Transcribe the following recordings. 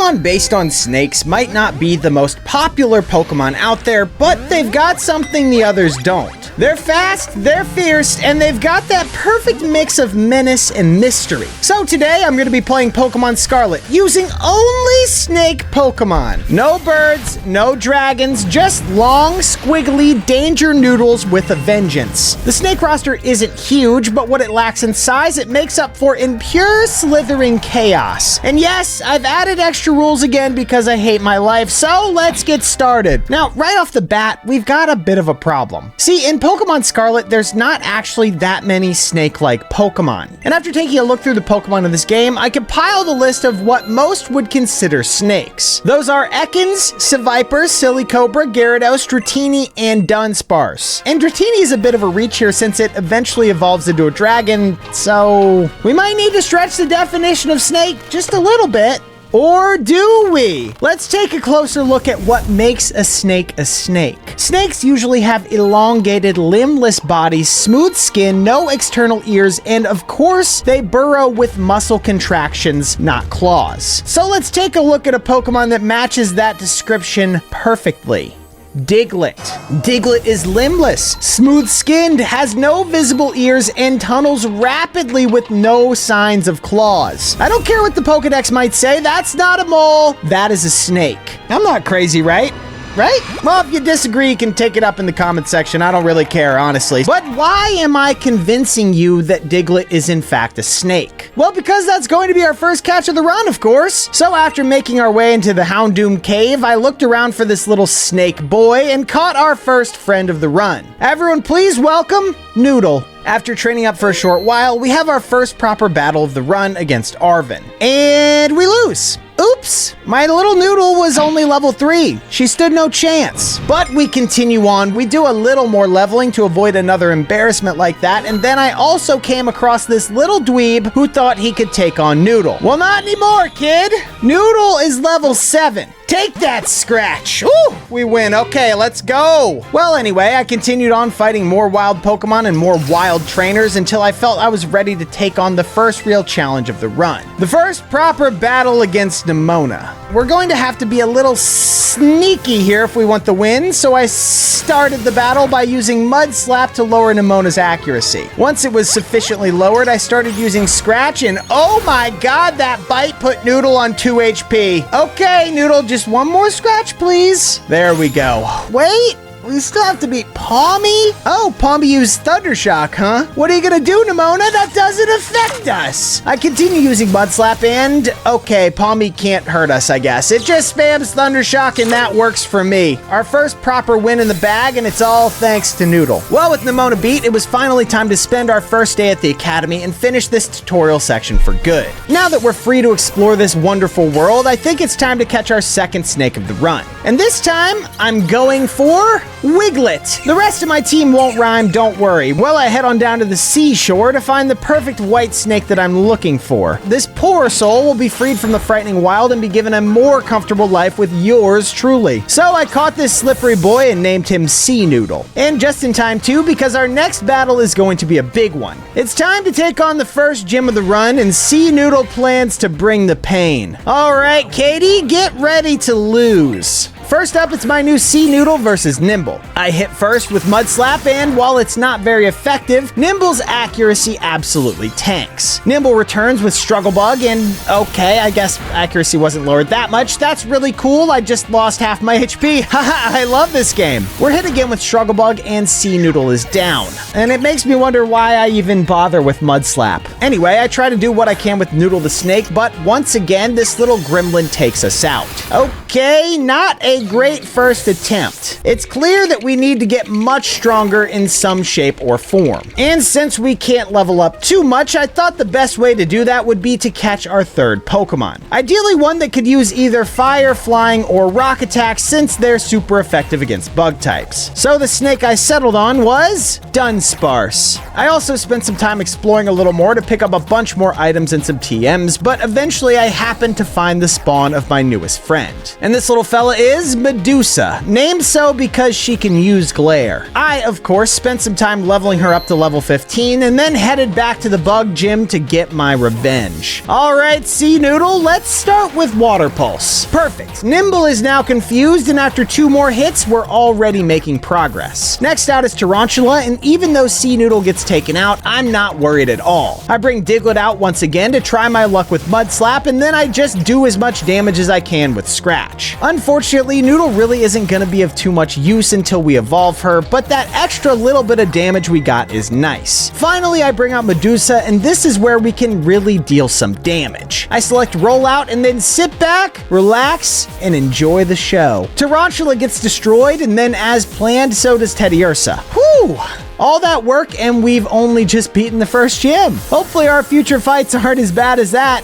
Pokemon based on snakes might not be the most popular Pokemon out there, but they've got something the others don't. They're fast, they're fierce, and they've got that perfect mix of menace and mystery. So today I'm going to be playing Pokemon Scarlet using only snake Pokemon. No birds, no dragons, just long, squiggly danger noodles with a vengeance. The snake roster isn't huge, but what it lacks in size, it makes up for in pure slithering chaos. And yes, I've added extra rules again because I hate my life, so let's get started. Now, right off the bat, we've got a bit of a problem. See, in Pokemon Scarlet, there's not actually that many snake-like Pokemon. And after taking a look through the Pokemon in this game, I compiled a list of what most would consider snakes. Those are Ekans, Seviper, Silicobra, Gyarados, Dratini, and Dunsparce. And Dratini is a bit of a reach here since it eventually evolves into a dragon, so we might need to stretch the definition of snake just a little bit. Or do we? Let's take a closer look at what makes a snake a snake. Snakes usually have elongated, limbless bodies, smooth skin, no external ears, and of course, they burrow with muscle contractions, not claws. So let's take a look at a Pokemon that matches that description perfectly. Diglett. Diglett is limbless, smooth-skinned, has no visible ears, and tunnels rapidly with no signs of claws. I don't care what the Pokedex might say, that's not a mole, that is a snake. I'm not crazy, right? Right? Well, if you disagree, you can take it up in the comment section. I don't really care, honestly. But why am I convincing you that Diglett is in fact a snake? Well, because that's going to be our first catch of the run, of course. So after making our way into the Houndoom cave, I looked around for this little snake boy and caught our first friend of the run. Everyone, please welcome Noodle. After training up for a short while, we have our first proper battle of the run against Arven. And we lose. Oops, my little Noodle was only level 3. She stood no chance. But we continue on. We do a little more leveling to avoid another embarrassment like that. And then I also came across this little dweeb who thought he could take on Noodle. Well, not anymore, kid. Noodle is level 7. Take that, Scratch! Ooh, we win. Okay, let's go! Well, anyway, I continued on fighting more wild Pokemon and more wild trainers until I felt I was ready to take on the first real challenge of the run. The first proper battle against Nemona. We're going to have to be a little sneaky here if we want the win, so I started the battle by using Mud Slap to lower Nemona's accuracy. Once it was sufficiently lowered, I started using Scratch, and oh my god, that bite put Noodle on 2 HP. Okay, Noodle, just one more scratch, please. There we go. Wait, we still have to beat Palmy? Oh, Palmy used Thunder Shock, huh? What are you gonna do, Nemona? That doesn't affect us. I continue using Mud Slap and, okay, Palmy can't hurt us, I guess. It just spams Thunder Shock and that works for me. Our first proper win in the bag and it's all thanks to Noodle. Well, with Nemona beat, it was finally time to spend our first day at the Academy and finish this tutorial section for good. Now that we're free to explore this wonderful world, I think it's time to catch our second snake of the run. And this time, I'm going for Wiglet. The rest of my team won't rhyme, don't worry. Well, I head on down to the seashore to find the perfect white snake that I'm looking for. This poor soul will be freed from the frightening wild and be given a more comfortable life with yours truly. So I caught this slippery boy and named him Sea Noodle. And just in time too, because our next battle is going to be a big one. It's time to take on the first gym of the run, and Sea Noodle plans to bring the pain. All right, Katie, get ready to lose. First up, it's my new Sea Noodle versus Nimble. I hit first with Mud Slap, and while it's not very effective, Nimble's accuracy absolutely tanks. Nimble returns with Struggle Bug, and okay, I guess accuracy wasn't lowered that much. That's really cool. I just lost half my HP. Haha, I love this game. We're hit again with Struggle Bug, and Sea Noodle is down. And it makes me wonder why I even bother with Mud Slap. Anyway, I try to do what I can with Noodle the Snake, but once again, this little gremlin takes us out. Okay, not a great first attempt. It's clear that we need to get much stronger in some shape or form. And since we can't level up too much, I thought the best way to do that would be to catch our third Pokemon. Ideally one that could use either fire, flying, or rock attacks since they're super effective against bug types. So the snake I settled on was Dunsparce. I also spent some time exploring a little more to pick up a bunch more items and some TMs, but eventually I happened to find the spawn of my newest friend. And this little fella is was Medusa, named so because she can use glare. I, of course, spent some time leveling her up to level 15 and then headed back to the bug gym to get my revenge. Alright, Sea Noodle, let's start with Water Pulse. Perfect. Nimble is now confused, and after 2 more hits, we're already making progress. Next out is Tarantula, and even though Sea Noodle gets taken out, I'm not worried at all. I bring Diglett out once again to try my luck with Mud Slap, and then I just do as much damage as I can with Scratch. Unfortunately, Noodle really isn't going to be of too much use until we evolve her, but that extra little bit of damage we got is nice. Finally, I bring out Medusa, and this is where we can really deal some damage. I select Rollout and then sit back, relax, and enjoy the show. Tarantula gets destroyed, and then as planned, so does Teddiursa. Whew! All that work, and we've only just beaten the first gym. Hopefully our future fights aren't as bad as that.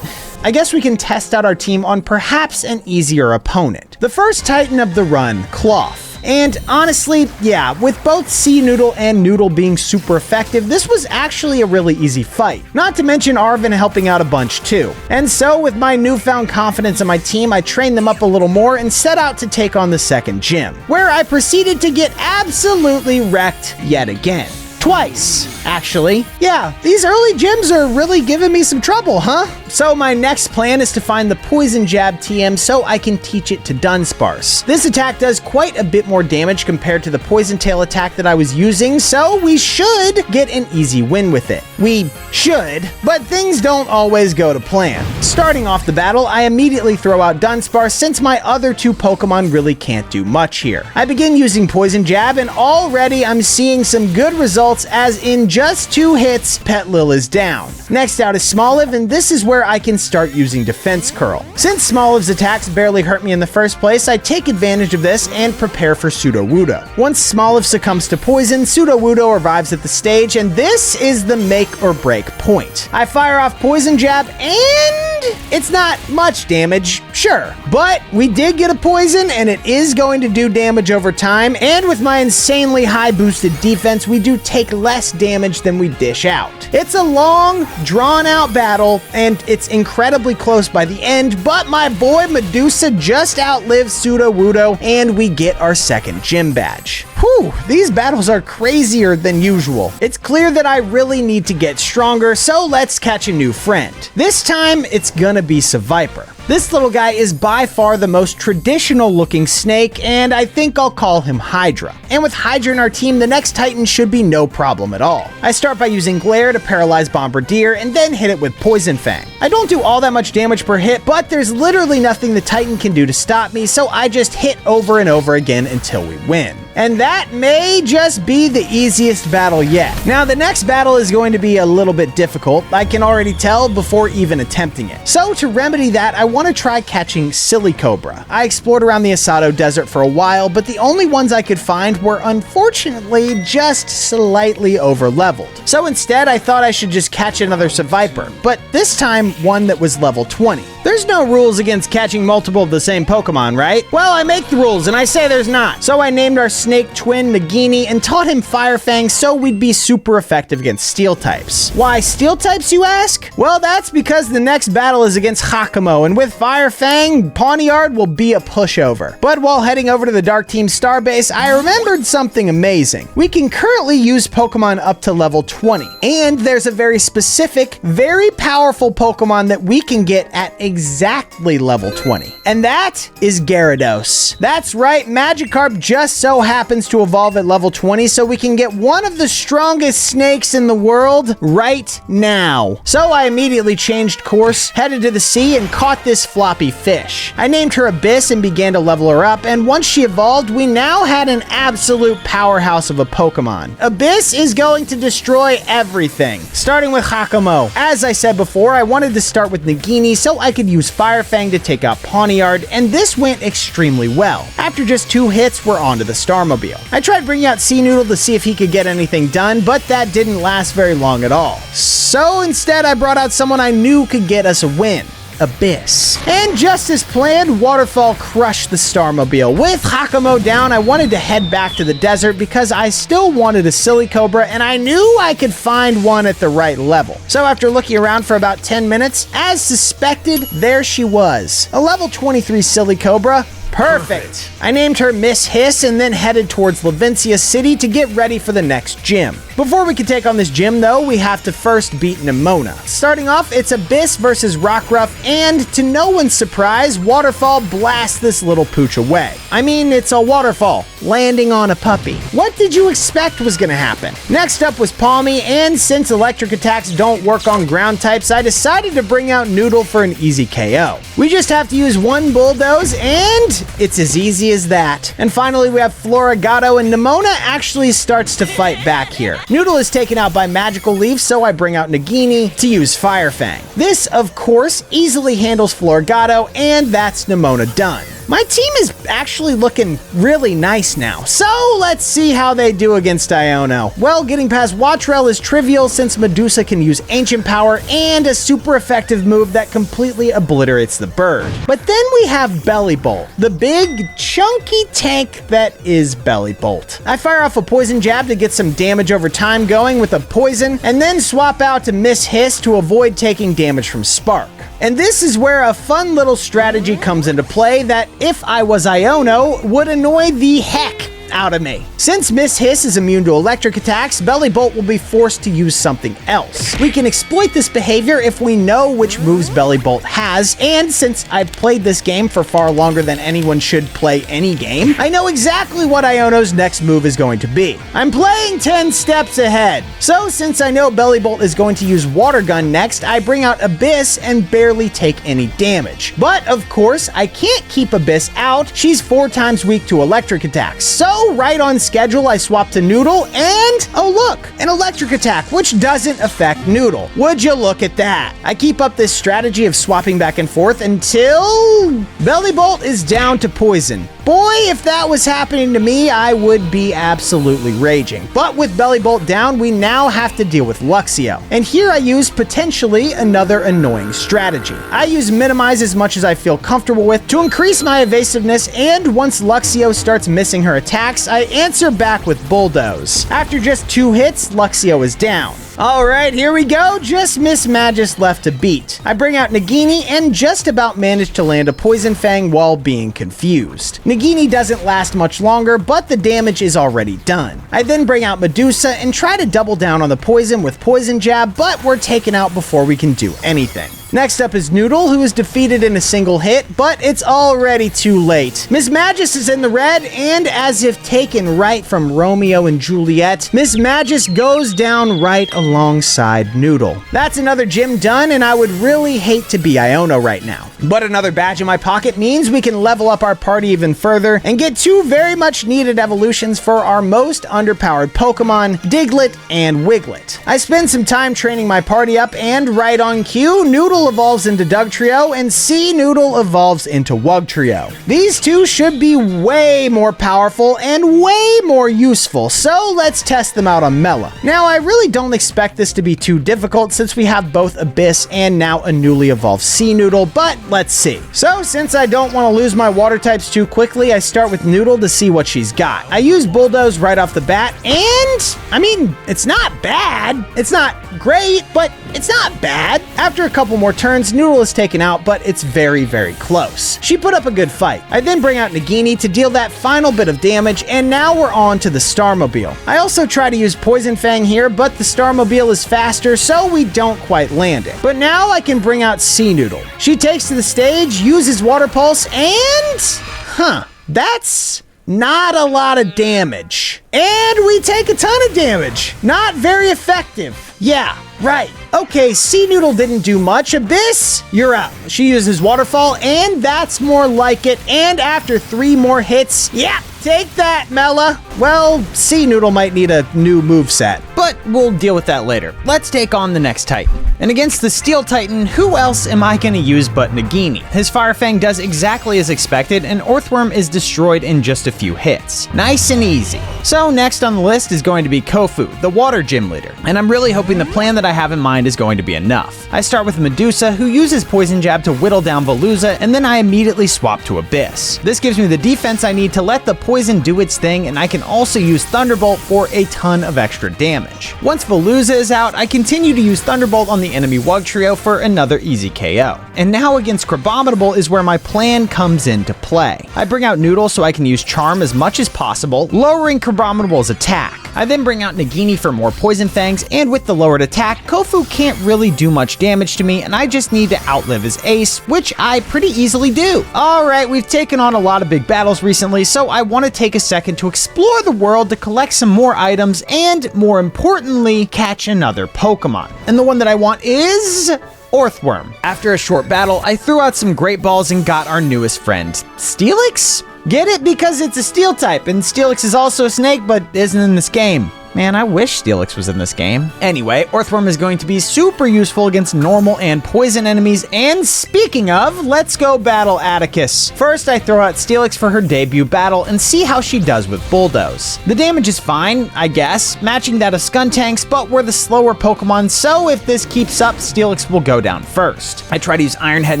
I guess we can test out our team on perhaps an easier opponent. The first Titan of the run, Cloth. And honestly, yeah, with both Sea Noodle and Noodle being super effective, this was actually a really easy fight. Not to mention Arven helping out a bunch too. And so with my newfound confidence in my team, I trained them up a little more and set out to take on the second gym, where I proceeded to get absolutely wrecked yet again. Twice, actually. Yeah, these early gyms are really giving me some trouble, huh? So my next plan is to find the Poison Jab TM so I can teach it to Dunsparce. This attack does quite a bit more damage compared to the Poison Tail attack that I was using, so we should get an easy win with it. We should, but things don't always go to plan. Starting off the battle, I immediately throw out Dunsparce since my other 2 Pokemon really can't do much here. I begin using Poison Jab, and already I'm seeing some good results, as in just 2 hits, Petlil is down. Next out is Smoliv, and this is where I can start using Defense Curl. Since Smoliv's attacks barely hurt me in the first place, I take advantage of this and prepare for Sudowoodo. Once Smoliv succumbs to poison, Sudowoodo arrives at the stage, and this is the make or break point. I fire off Poison Jab, and it's not much damage, sure, but we did get a poison, and it is going to do damage over time, and with my insanely high boosted defense, we do take less damage than we dish out. It's a long, drawn-out battle, and it's incredibly close by the end, but my boy Medusa just outlives Sudowoodo, and we get our second gym badge. Whew, these battles are crazier than usual. It's clear that I really need to get stronger, so let's catch a new friend. This time, it's gonna be Seviper. This little guy is by far the most traditional looking snake, and I think I'll call him Hydra. And with Hydra in our team, the next Titan should be no problem at all. I start by using Glare to paralyze Bombardier and then hit it with Poison Fang. I don't do all that much damage per hit, but there's literally nothing the Titan can do to stop me, so I just hit over and over again until we win. And that may just be the easiest battle yet. Now, the next battle is going to be a little bit difficult. I can already tell before even attempting it. So to remedy that, I want to try catching Silicobra. I explored around the Asado Desert for a while, but the only ones I could find were unfortunately just slightly over-leveled. So instead, I thought I should just catch another Seviper, but this time one that was level 20. There's no rules against catching multiple of the same Pokemon, right? Well, I make the rules, and I say there's not. So I named our snake twin Nagini and taught him Fire Fang so we'd be super effective against Steel types. Why Steel types, you ask? Well, that's because the next battle is against Hakamo, and with Fire Fang, Pawniard will be a pushover. But while heading over to the Dark Team Starbase, I remembered something amazing. We can currently use Pokemon up to level 20, and there's a very specific, very powerful Pokemon that we can get at exactly level 20, and that is Gyarados. That's right, Magikarp just so happens to evolve at level 20, so we can get one of the strongest snakes in the world right now. So I immediately changed course, headed to the sea, and caught this floppy fish. I named her Abyss and began to level her up, and once she evolved, we now had an absolute powerhouse of a Pokemon. Abyss is going to destroy everything, starting with Hakamo. As I said before, I wanted to start with Nagini so I could use Fire Fang to take out Pawniard, and this went extremely well. After just 2 hits, we're onto the Starmobile. I tried bringing out Sea Noodle to see if he could get anything done, but that didn't last very long at all. So instead, I brought out someone I knew could get us a win. Abyss. And just as planned, Waterfall crushed the Starmobile. With Hakamo down, I wanted to head back to the desert because I still wanted a Silicobra, and I knew I could find one at the right level. So after looking around for about 10 minutes, as suspected, there she was. A level 23 Silicobra, Perfect. I named her Miss Hiss and then headed towards Levincia City to get ready for the next gym. Before we can take on this gym though, we have to first beat Nemona. Starting off, it's Abyss versus Rockruff, and to no one's surprise, Waterfall blasts this little pooch away. I mean, it's a waterfall, landing on a puppy. What did you expect was gonna happen? Next up was Palmy, and since electric attacks don't work on ground types, I decided to bring out Noodle for an easy KO. We just have to use one Bulldoze, and it's as easy as that. And finally, we have Floragato, and Nemona actually starts to fight back here. Noodle is taken out by Magical Leaf, so I bring out Nagini to use Fire Fang. This, of course, easily handles Floragato, and that's Nemona done. My team is actually looking really nice now, so let's see how they do against Iono. Well, getting past Wattrel is trivial since Medusa can use Ancient Power and a super effective move that completely obliterates the bird. But then we have Bellibolt, the big, chunky tank that is Bellibolt. I fire off a Poison Jab to get some damage over time going with a Poison, and then swap out to Miss Hiss to avoid taking damage from Spark. And this is where a fun little strategy comes into play that, if I was Iono, would annoy the heck out of me. Since Miss Hiss is immune to electric attacks, Bellibolt will be forced to use something else. We can exploit this behavior if we know which moves Bellibolt has, and since I've played this game for far longer than anyone should play any game, I know exactly what Iono's next move is going to be. I'm playing 10 steps ahead. So since I know Bellibolt is going to use Water Gun next, I bring out Abyss and barely take any damage. But of course, I can't keep Abyss out. She's 4 times weak to electric attacks. So right on schedule, I swap to Noodle, and oh look, an electric attack, which doesn't affect Noodle. Would you look at that? I keep up this strategy of swapping back and forth until Bellibolt is down to Poison. Boy, if that was happening to me, I would be absolutely raging. But with Bellibolt down, we now have to deal with Luxio. And here I use potentially another annoying strategy. I use Minimize as much as I feel comfortable with to increase my evasiveness, and once Luxio starts missing her attacks, I answer back with Bulldoze. After just 2 hits, Luxio is down. Alright, here we go, just Miss Magus left to beat. I bring out Nagini and just about manage to land a Poison Fang while being confused. Nagini doesn't last much longer, but the damage is already done. I then bring out Medusa and try to double down on the poison with Poison Jab, but we're taken out before we can do anything. Next up is Noodle, who is defeated in a single hit, but it's already too late. Miss Magus is in the red, and as if taken right from Romeo and Juliet, Miss Magus goes down right alongside Noodle. That's another gym done, and I would really hate to be Iono right now. But another badge in my pocket means we can level up our party even further and get 2 very much needed evolutions for our most underpowered Pokemon, Diglett and Wiglet. I spend some time training my party up, and right on cue, Noodle evolves into Dugtrio and C Noodle evolves into Wugtrio. These 2 should be way more powerful and way more useful, so let's test them out on Mela. Now, I really don't expect this to be too difficult since we have both Abyss and now a newly evolved C Noodle, but let's see. So, since I don't want to lose my water types too quickly, I start with Noodle to see what she's got. I use Bulldoze right off the bat, and I mean, it's not bad. It's not great, but it's not bad. After a couple more turns, Noodle is taken out, but it's very, very close. She put up a good fight. I then bring out Nagini to deal that final bit of damage, and now we're on to the Starmobile. I also try to use Poison Fang here, but the Starmobile is faster, so we don't quite land it. But now I can bring out C Noodle. She takes to the stage, uses Water Pulse, and that's not a lot of damage. And we take a ton of damage. Not very effective. Yeah, right. Okay, C Noodle didn't do much. Abyss, you're out. She uses Waterfall, and that's more like it. And after 3 more hits, yeah, take that, Mela. Well, C Noodle might need a new moveset, but we'll deal with that later. Let's take on the next Titan. And against the Steel Titan, who else am I gonna use but Nagini? His Fire Fang does exactly as expected, and Earthworm is destroyed in just a few hits. Nice and easy. So next on the list is going to be Kofu, the Water Gym Leader. And I'm really hoping the plan that I have in mind is going to be enough. I start with Medusa, who uses Poison Jab to whittle down Veluza, and then I immediately swap to Abyss. This gives me the defense I need to let the Poison Poison do its thing, and I can also use Thunderbolt for a ton of extra damage. Once Veluza is out, I continue to use Thunderbolt on the enemy Wugtrio for another easy KO. And now against Crabominable is where my plan comes into play. I bring out Noodle so I can use Charm as much as possible, lowering Crabominable's attack. I then bring out Nagini for more Poison Fangs, and with the lowered attack, Kofu can't really do much damage to me, and I just need to outlive his ace, which I pretty easily do. Alright, we've taken on a lot of big battles recently, so I want to take a second to explore the world to collect some more items, and more importantly, catch another Pokemon. And the one that I want is Orthworm. After a short battle, I threw out some Great Balls and got our newest friend, Steelix? Get it? Because it's a steel type, and Steelix is also a snake, but isn't in this game. Man, I wish Steelix was in this game. Anyway, Orthworm is going to be super useful against normal and poison enemies, and speaking of, let's go battle Atticus. First, I throw out Steelix for her debut battle and see how she does with Bulldoze. The damage is fine, I guess, matching that of Skuntank's, but we're the slower Pokemon, so if this keeps up, Steelix will go down first. I try to use Iron Head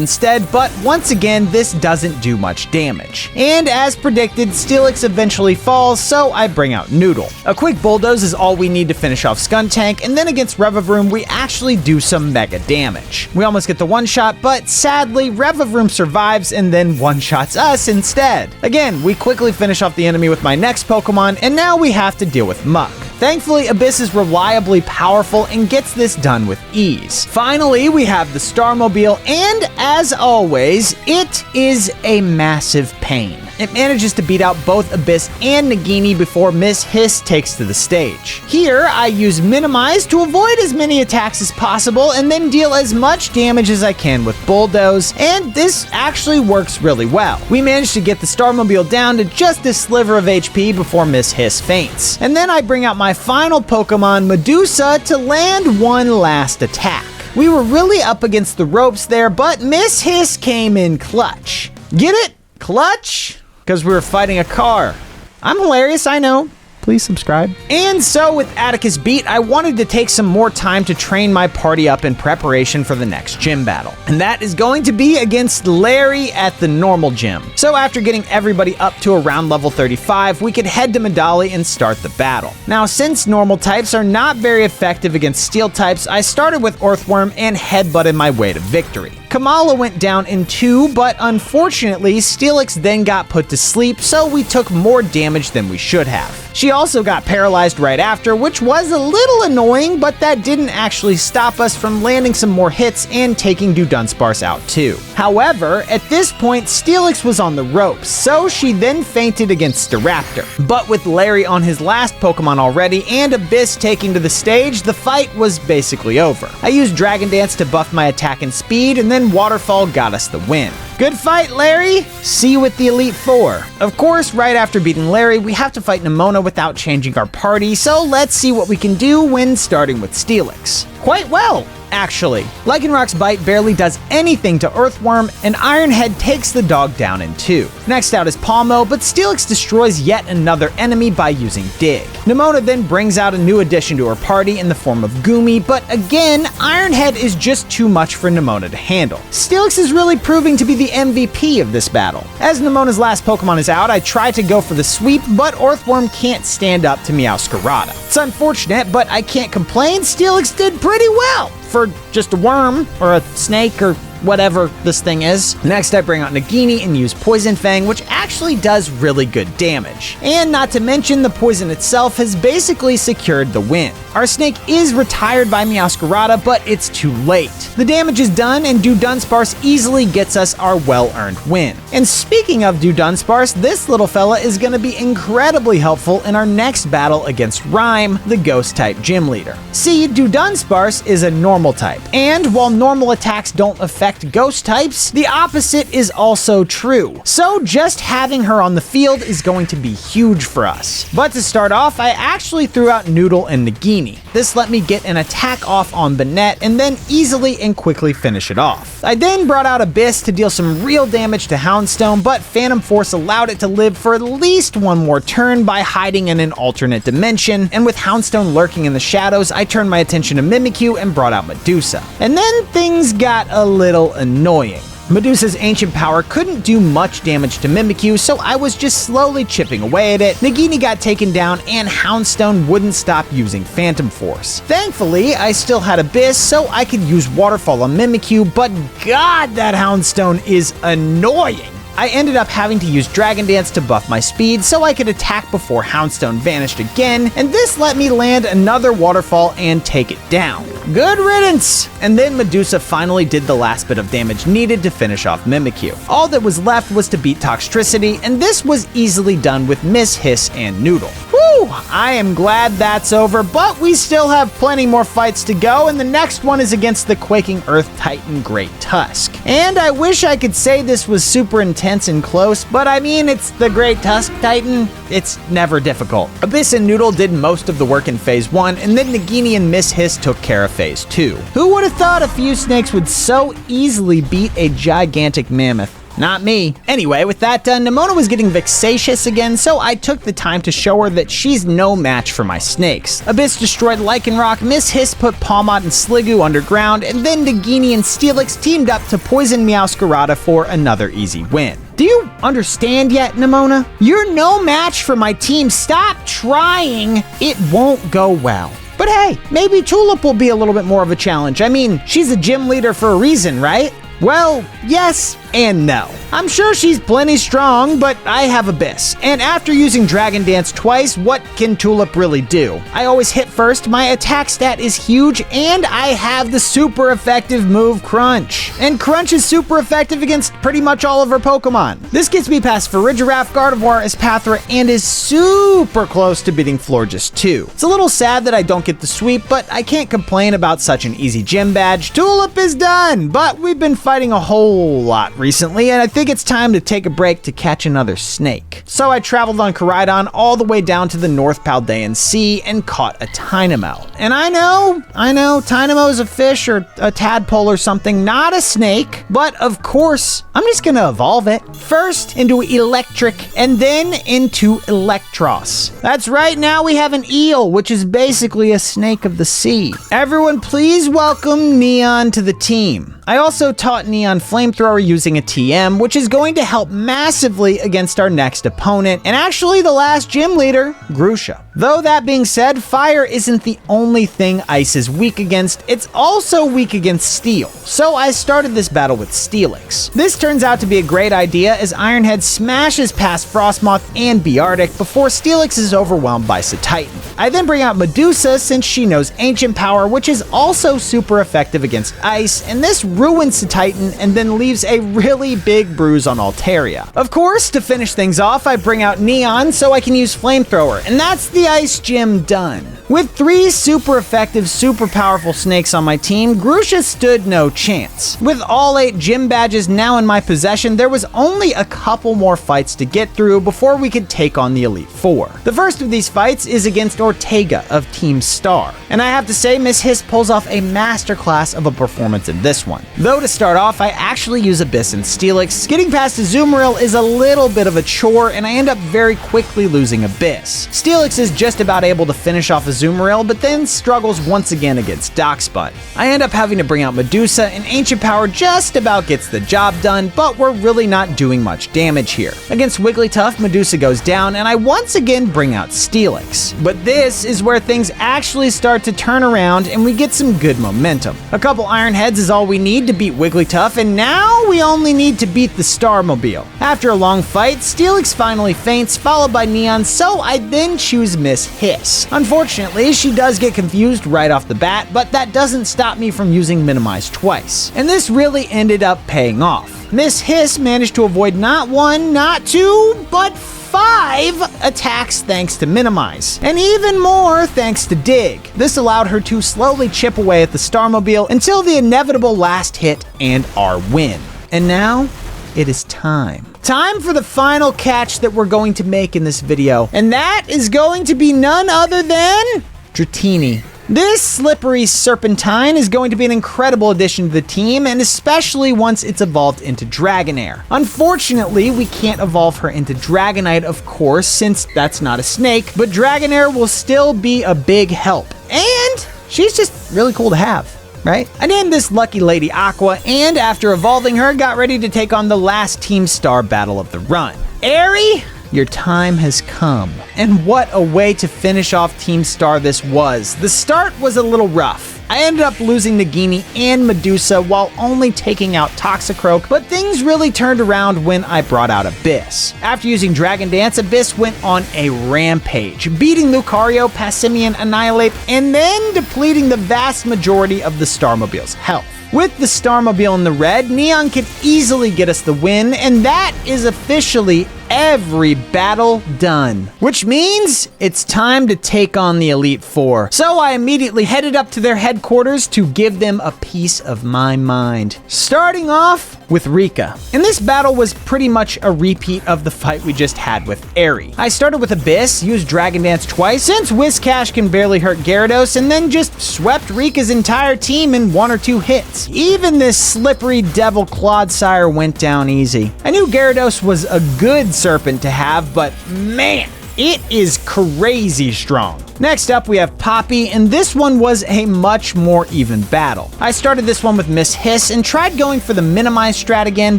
instead, but once again, this doesn't do much damage. And as predicted, Steelix eventually falls, so I bring out Noodle. A quick Bulldoze is all we need to finish off Skuntank, and then against Revavroom, we actually do some mega damage. We almost get the one-shot, but sadly, Revavroom survives and then one-shots us instead. Again, we quickly finish off the enemy with my next Pokemon, and now we have to deal with Muck. Thankfully, Abyss is reliably powerful and gets this done with ease. Finally, we have the Starmobile, and as always, it is a massive pain. It manages to beat out both Abyss and Nagini before Miss Hiss takes to the stage. Here, I use Minimize to avoid as many attacks as possible and then deal as much damage as I can with Bulldoze, and this actually works really well. We manage to get the Starmobile down to just a sliver of HP before Miss Hiss faints. And then I bring out my final Pokemon, Medusa, to land one last attack. We were really up against the ropes there, but Miss Hiss came in clutch. Get it? Clutch? Because we were fighting a car. I'm hilarious, I know. Please subscribe. And so with Atticus beat, I wanted to take some more time to train my party up in preparation for the next gym battle. And that is going to be against Larry at the normal gym. So after getting everybody up to around level 35, we could head to Medali and start the battle. Now, since normal types are not very effective against steel types, I started with Orthworm and headbutted my way to victory. Kamala went down in 2, but unfortunately, Steelix then got put to sleep, so we took more damage than we should have. She also got paralyzed right after, which was a little annoying, but that didn't actually stop us from landing some more hits and taking Dunsparce out too. However, at this point, Steelix was on the ropes, so she then fainted against Staraptor. But with Larry on his last Pokemon already and Abyss taking to the stage, the fight was basically over. I used Dragon Dance to buff my attack and speed, and then Waterfall got us the win. Good fight, Larry! See you at the Elite Four. Of course, right after beating Larry, we have to fight Nemona without changing our party, so let's see what we can do when starting with Steelix. Quite well, actually. Lycanroc's bite barely does anything to Earthworm, and Iron Head takes the dog down in 2. Next out is Palmo, but Steelix destroys yet another enemy by using Dig. Nemona then brings out a new addition to her party in the form of Goomy, but again, Iron Head is just too much for Nemona to handle. Steelix is really proving to be the MVP of this battle. As Nemona's last Pokemon is out, I try to go for the sweep, but Orthworm can't stand up to Meowscarada. It's unfortunate, but I can't complain. Steelix did pretty well for just a worm, or a snake, or whatever this thing is. Next, I bring out Nagini and use Poison Fang, which actually does really good damage. And not to mention, the poison itself has basically secured the win. Our snake is retired by Meowscarada, but it's too late. The damage is done, and Dunsparce easily gets us our well-earned win. And speaking of Dunsparce, this little fella is going to be incredibly helpful in our next battle against Rhyme, the Ghost-type gym leader. See, Dunsparce is a normal type, and while normal attacks don't affect ghost types, the opposite is also true. So just having her on the field is going to be huge for us. But to start off, I actually threw out Noodle and Nagini. This let me get an attack off on Banette and then easily and quickly finish it off. I then brought out Abyss to deal some real damage to Houndstone, but Phantom Force allowed it to live for at least one more turn by hiding in an alternate dimension, and with Houndstone lurking in the shadows, I turned my attention to Mimikyu and brought out Medusa. And then things got a little annoying. Medusa's ancient power couldn't do much damage to Mimikyu, so I was just slowly chipping away at it. Nagini got taken down, and Houndstone wouldn't stop using Phantom Force. Thankfully, I still had Abyss, so I could use Waterfall on Mimikyu, but god, that Houndstone is annoying! I ended up having to use Dragon Dance to buff my speed so I could attack before Houndstone vanished again, and this let me land another Waterfall and take it down. Good riddance! And then Medusa finally did the last bit of damage needed to finish off Mimikyu. All that was left was to beat Toxtricity, and this was easily done with Miss Hiss and Noodle. Whew! I am glad that's over, but we still have plenty more fights to go, and the next one is against the Quaking Earth Titan Great Tusk. And I wish I could say this was super intense and close, but I mean, it's the Great Tusk Titan. It's never difficult. Abyss and Noodle did most of the work in Phase 1, and then Nagini and Miss Hiss took care of Phase 2. Who would have thought a few snakes would so easily beat a gigantic mammoth? Not me. Anyway, with that done, Nemona was getting vexatious again, so I took the time to show her that she's no match for my snakes. Abyss destroyed Lycanroc, Miss Hiss put Palmot and Sliggoo underground, and then Nagini and Steelix teamed up to poison Meowscarada for another easy win. Do you understand yet, Nemona? You're no match for my team. Stop trying. It won't go well. But hey, maybe Tulip will be a little bit more of a challenge. I mean, she's a gym leader for a reason, right? Well, yes and no. I'm sure she's plenty strong, but I have Abyss. And after using Dragon Dance twice, what can Tulip really do? I always hit first, my attack stat is huge, and I have the super effective move Crunch. And Crunch is super effective against pretty much all of her Pokemon. This gets me past Farigiraf, Gardevoir, Espathra, and is super close to beating Florges too. It's a little sad that I don't get the sweep, but I can't complain about such an easy gym badge. Tulip is done, but we've been fighting a whole lot recently, and I think it's time to take a break to catch another snake. So I traveled on Koraidon all the way down to the North Paldean Sea and caught a Tynamo. And I know, Tynamo is a fish or a tadpole or something, not a snake, but of course, I'm just gonna evolve it. First into Electric, and then into Electros. That's right, now we have an eel, which is basically a snake of the sea. Everyone please welcome Neon to the team. I also taught Neon Flamethrower using a TM, which is going to help massively against our next opponent, and actually the last gym leader, Grusha. Though that being said, fire isn't the only thing Ice is weak against, it's also weak against Steel. So I started this battle with Steelix. This turns out to be a great idea as Ironhead smashes past Frostmoth and Beartic before Steelix is overwhelmed by Satitan. I then bring out Medusa since she knows Ancient Power, which is also super effective against Ice, and this ruins Satitan and then leaves a really big bruise on Altaria. Of course, to finish things off, I bring out Neon so I can use Flamethrower, and that's the Ice Gym done. With 3 super effective, super powerful snakes on my team, Grusha stood no chance. With all 8 gym badges now in my possession, there was only a couple more fights to get through before we could take on the Elite Four. The first of these fights is against Ortega of Team Star, and I have to say Miss Hiss pulls off a masterclass of a performance in this one. Though to start off, I actually use Abyss and Steelix. Getting past Azumarill is a little bit of a chore, and I end up very quickly losing Abyss. Steelix is just about able to finish off Azumarill, but then struggles once again against Darkspot. I end up having to bring out Medusa, and Ancient Power just about gets the job done, but we're really not doing much damage here. Against Wigglytuff, Medusa goes down, and I once again bring out Steelix. But this is where things actually start to turn around, and we get some good momentum. A couple Iron Heads is all we need to beat Wigglytuff, and now we only need to beat the Starmobile. After a long fight, Steelix finally faints, followed by Neon, so I then choose Miss Hiss. Unfortunately, she does get confused right off the bat, but that doesn't stop me from using Minimize twice. And this really ended up paying off. Miss Hiss managed to avoid not 1, not 2, but 5 attacks thanks to Minimize, and even more thanks to Dig. This allowed her to slowly chip away at the Starmobile until the inevitable last hit and our win. And now, it is time. Time for the final catch that we're going to make in this video, and that is going to be none other than Dratini. This slippery serpentine is going to be an incredible addition to the team, and especially once it's evolved into Dragonair. Unfortunately, we can't evolve her into Dragonite, of course, since that's not a snake, but Dragonair will still be a big help. And she's just really cool to have. right? I named this Lucky Lady Aqua, and after evolving her, got ready to take on the last Team Star battle of the run. Airy, your time has come. And what a way to finish off Team Star this was. The start was a little rough. I ended up losing Nagini and Medusa while only taking out Toxicroak, but things really turned around when I brought out Abyss. After using Dragon Dance, Abyss went on a rampage, beating Lucario, Passimian, Annihilate, and then depleting the vast majority of the Starmobile's health. With the Starmobile in the red, Neon could easily get us the win, and that is officially every battle done. Which means it's time to take on the Elite Four. So I immediately headed up to their headquarters to give them a piece of my mind. Starting off with Rika. And this battle was pretty much a repeat of the fight we just had with Airy. I started with Abyss, used Dragon Dance twice, since Whiscash can barely hurt Gyarados, and then just swept Rika's entire team in 1 or 2 hits. Even this slippery Devil Clodsire went down easy. I knew Gyarados was a good serpent to have, but man, it is crazy strong. Next up, we have Poppy, and this one was a much more even battle. I started this one with Miss Hiss and tried going for the minimize strat again,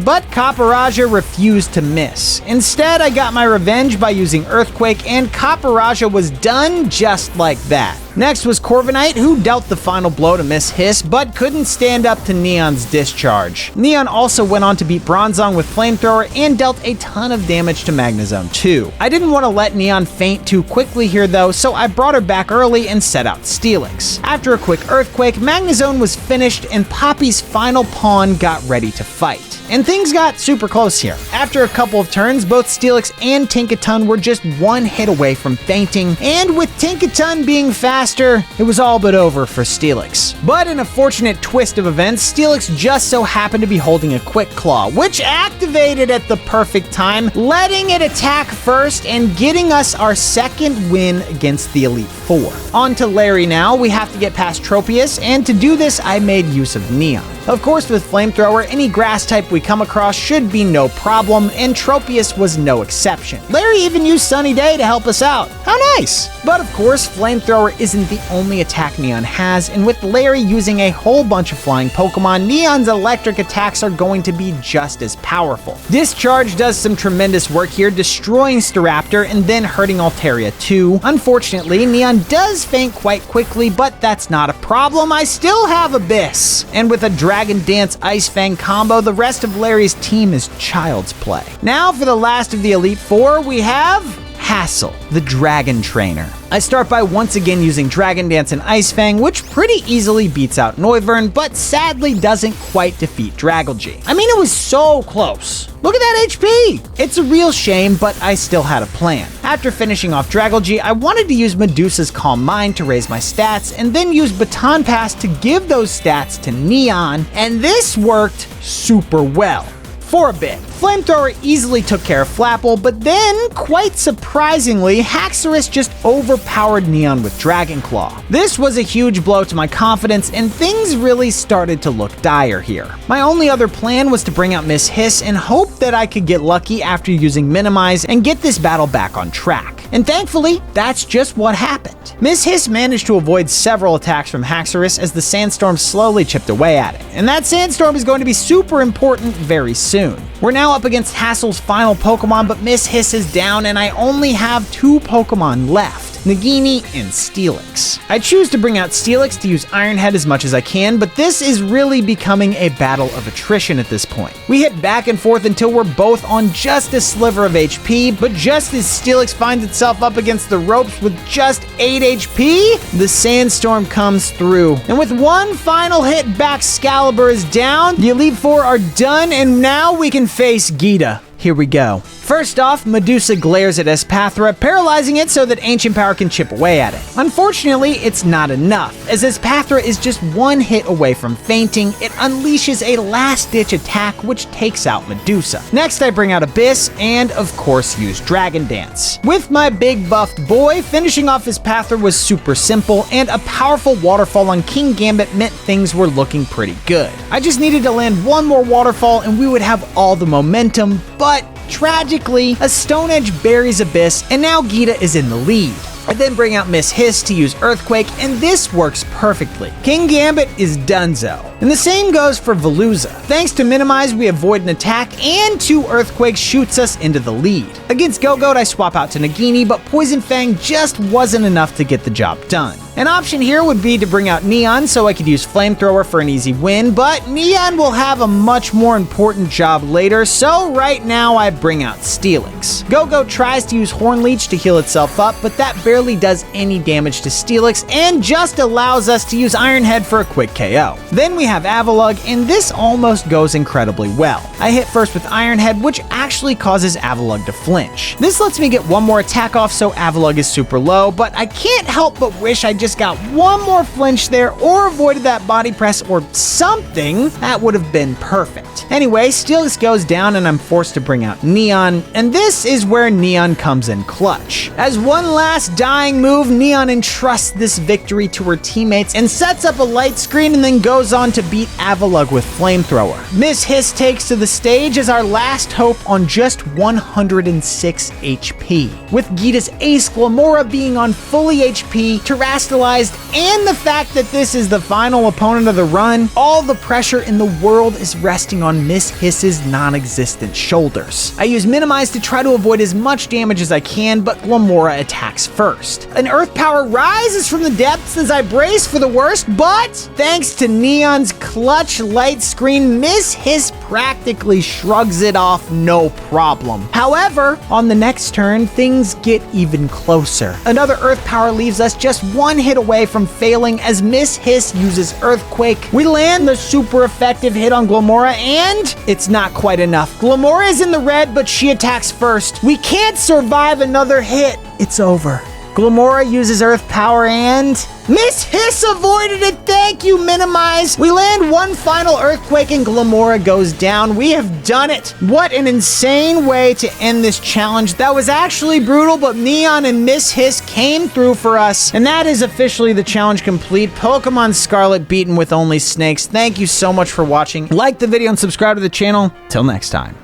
but Caparajah refused to miss. Instead, I got my revenge by using Earthquake, and Caparajah was done just like that. Next was Corviknight, who dealt the final blow to Miss Hiss, but couldn't stand up to Neon's discharge. Neon also went on to beat Bronzong with Flamethrower and dealt a ton of damage to Magnezone too. I didn't want to let Neon faint too quickly here though, so I brought her back early and set out Steelix. After a quick Earthquake, Magnezone was finished and Poppy's final pawn got ready to fight. And things got super close here. After a couple of turns, both Steelix and Tinkaton were just 1 hit away from fainting, and with Tinkaton being faster, it was all but over for Steelix. But in a fortunate twist of events, Steelix just so happened to be holding a Quick Claw, which activated at the perfect time, letting it attack first and getting us our second win against the Elite Four. On to Larry now. We have to get past Tropius, and to do this, I made use of Neon. Of course, with Flamethrower, any grass type we come across should be no problem, and Tropius was no exception. Larry even used Sunny Day to help us out. How nice! But of course, Flamethrower isn't the only attack Neon has, and with Larry using a whole bunch of flying Pokemon, Neon's electric attacks are going to be just as powerful. Discharge does some tremendous work here, destroying Staraptor and then hurting Altaria too. Unfortunately, Neon does faint quite quickly, but that's not a problem. I still have Abyss. And with a Dragon Dance Ice Fang combo, the rest of Larry's team is child's play. Now for the last of the Elite Four, we have Hassel, the Dragon Trainer. I start by once again using Dragon Dance and Ice Fang, which pretty easily beats out Noivern, but sadly doesn't quite defeat Dragalge. I mean, it was so close. Look at that HP! It's a real shame, but I still had a plan. After finishing off Dragalge, I wanted to use Medusa's Calm Mind to raise my stats, and then use Baton Pass to give those stats to Neon, and this worked super well. For a bit. Flamethrower easily took care of Flapple, but then, quite surprisingly, Haxorus just overpowered Neon with Dragon Claw. This was a huge blow to my confidence, and things really started to look dire here. My only other plan was to bring out Miss Hiss and hope that I could get lucky after using Minimize and get this battle back on track. And thankfully, that's just what happened. Miss Hiss managed to avoid several attacks from Haxorus as the Sandstorm slowly chipped away at it. And that Sandstorm is going to be super important very soon. We're now up against Hassel's final Pokemon, but Miss Hiss is down and I only have 2 Pokemon left, Nagini and Steelix. I choose to bring out Steelix to use Iron Head as much as I can, but this is really becoming a battle of attrition at this point. We hit back and forth until we're both on just a sliver of HP, but just as Steelix finds itself up against the ropes with just 8 HP, the Sandstorm comes through. And with one final hit, Baxcalibur is down, the Elite Four are done, and now we can face Geeta. Here we go. First off, Medusa glares at Espathra, paralyzing it so that Ancient Power can chip away at it. Unfortunately, it's not enough, as Espathra is just 1 hit away from fainting. It unleashes a last-ditch attack which takes out Medusa. Next, I bring out Abyss, and of course use Dragon Dance. With my big buffed boy, finishing off Espathra was super simple, and a powerful waterfall on King Gambit meant things were looking pretty good. I just needed to land 1 more waterfall and we would have all the momentum, but tragically, a Stone Edge buries Abyss, and now Geeta is in the lead. I then bring out Miss Hiss to use Earthquake, and this works perfectly. King Gambit is donezo. And the same goes for Veluza. Thanks to Minimize, we avoid an attack, and 2 Earthquakes shoots us into the lead. Against Go-Goat, I swap out to Nagini, but Poison Fang just wasn't enough to get the job done. An option here would be to bring out Neon so I could use Flamethrower for an easy win, but Neon will have a much more important job later, so right now I bring out Steelix. Go-Goat tries to use Horn Leech to heal itself up, but that barely does any damage to Steelix and just allows us to use Iron Head for a quick KO. Then we have Avalugg, and this almost goes incredibly well. I hit first with Iron Head, which actually causes Avalugg to flinch. This lets me get one more attack off, so Avalugg is super low, but I can't help but wish I just got one more flinch there or avoided that body press or something. That would have been perfect. Anyway, Steelix goes down and I'm forced to bring out Neon, and this is where Neon comes in clutch. As one last dying move, Neon entrusts this victory to her teammates and sets up a light screen and then goes on to beat Avalugg with Flamethrower. Miss Hiss takes to the stage as our last hope on just 106 HP. With Gita's Ace Glamora being on fully HP, Terastallized, and the fact that this is the final opponent of the run, all the pressure in the world is resting on Miss Hiss's non-existent shoulders. I use Minimize to try to avoid as much damage as I can, but Glamora attacks first. An Earth Power rises from the depths as I brace for the worst, but thanks to Neon's clutch light screen, Miss Hiss practically shrugs it off no problem. However, on the next turn, things get even closer. Another Earth Power leaves us just one hit away from failing as Miss Hiss uses Earthquake. We land the super effective hit on Glamora, and it's not quite enough. Glamora is in the red, but she attacks first. We can't survive another hit. It's over. Glamora uses Earth Power and Miss Hiss avoided it. Thank you, Minimize. We land one final Earthquake and Glamora goes down. We have done it. What an insane way to end this challenge. That was actually brutal, but Neon and Miss Hiss came through for us. And that is officially the challenge complete. Pokemon Scarlet beaten with only snakes. Thank you so much for watching. Like the video and subscribe to the channel. Till next time.